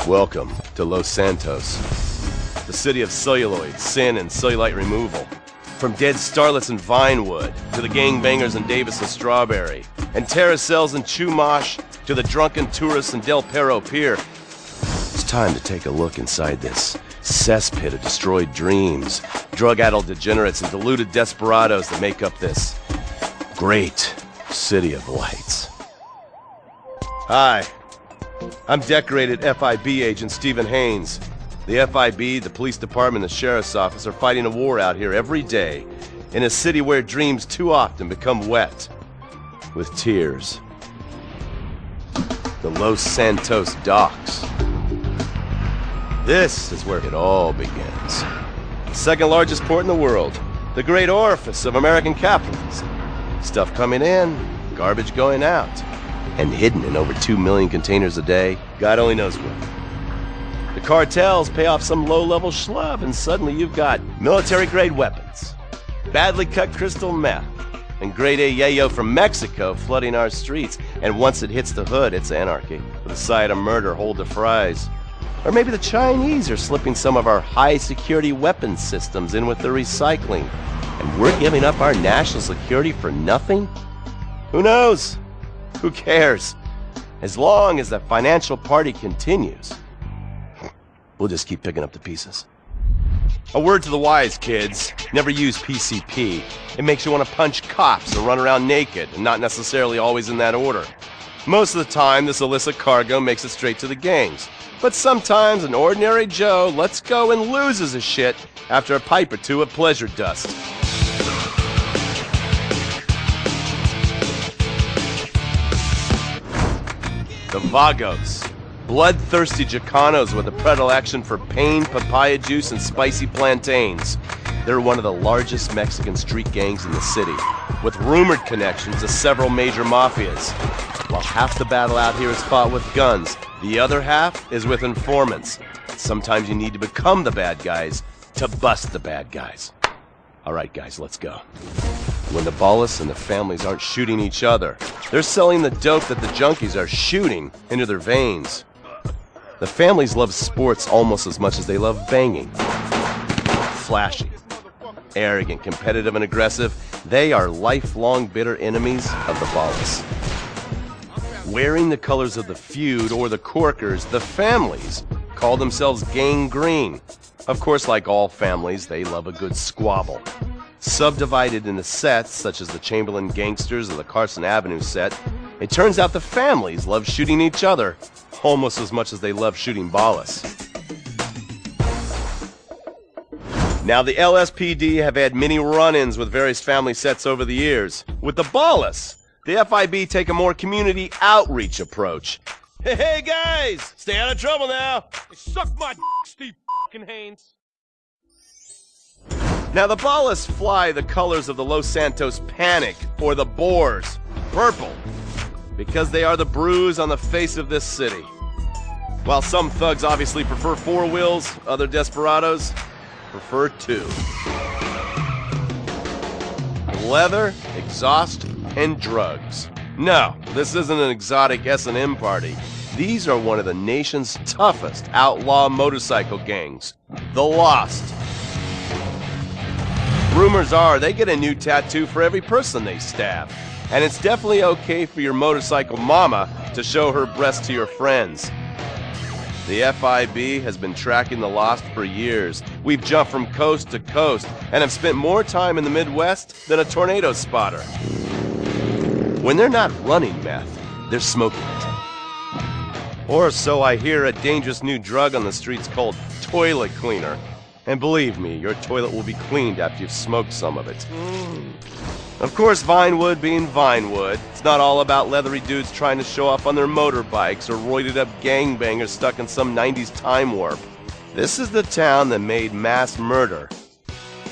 Welcome to Los Santos, the city of celluloid, sin, and cellulite removal. From dead starlets in Vinewood, to the gangbangers in Davis and Strawberry, and terracels in Chumash, to the drunken tourists in Del Perro Pier. It's time to take a look inside this cesspit of destroyed dreams, drug-addled degenerates, and deluded desperados that make up this great city of lights. Hi, I'm decorated FIB agent Stephen Haynes. The FIB, the police department, and the sheriff's office are fighting a war out here every day in a city where dreams too often become wet with tears. The Los Santos docks. This is where it all begins. The second largest port in the world, the great orifice of American capitalism. Stuff coming in, garbage going out, and hidden in over 2 million containers a day, God only knows where. The cartels pay off some low-level schlub, and suddenly you've got military-grade weapons, badly cut crystal meth, and grade A yayo from Mexico flooding our streets. And once it hits the hood, it's anarchy, with a side of murder hold to fries. Or maybe the Chinese are slipping some of our high-security weapons systems in with the recycling, and we're giving up our national security for nothing? Who knows? Who cares? As long as the financial party continues, we'll just keep picking up the pieces. A word to the wise, kids. Never use PCP. It makes you want to punch cops or run around naked, and not necessarily always in that order. Most of the time, this illicit cargo makes it straight to the gangs. But sometimes an ordinary Joe lets go and loses his shit after a pipe or two of pleasure dust. The Vagos, bloodthirsty Chicanos with a predilection for pain, papaya juice, and spicy plantains. They're one of the largest Mexican street gangs in the city, with rumored connections to several major mafias. While half the battle out here is fought with guns, the other half is with informants. Sometimes you need to become the bad guys to bust the bad guys. All right, guys, let's go. When the ballas and the families aren't shooting each other, they're selling the dope that the junkies are shooting into their veins. The families love sports almost as much as they love banging. Flashy, arrogant, competitive, and aggressive, they are lifelong bitter enemies of the ballas. Wearing the colors of the feud or the corkers, the families call themselves Gang Green. Of course, like all families, they love a good squabble. Subdivided into sets, such as the Chamberlain Gangsters or the Carson Avenue set, it turns out the families love shooting each other almost as much as they love shooting ballas. Now, the LSPD have had many run-ins with various family sets over the years. With the ballas, the FIB take a more community outreach approach. Hey guys, stay out of trouble now. Suck my Steve Haynes. Now the ballas fly the colors of the Los Santos Panic, or the Boers, purple, because they are the bruise on the face of this city. While some thugs obviously prefer 4 wheels, other desperados prefer 2. Leather, exhaust, and drugs. No, this isn't an exotic S&M party. These are one of the nation's toughest outlaw motorcycle gangs, the Lost. Rumors are they get a new tattoo for every person they stab, and it's definitely okay for your motorcycle mama to show her breasts to your friends. The FIB has been tracking the Lost for years. We've jumped from coast to coast and have spent more time in the Midwest than a tornado spotter. When they're not running meth, they're smoking it. Or so I hear, a dangerous new drug on the streets called toilet cleaner. And believe me, your toilet will be cleaned after you've smoked some of it. Of course, Vinewood being Vinewood, it's not all about leathery dudes trying to show off on their motorbikes or roided-up gangbangers stuck in some 90s time warp. This is the town that made mass murder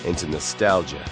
into nostalgia.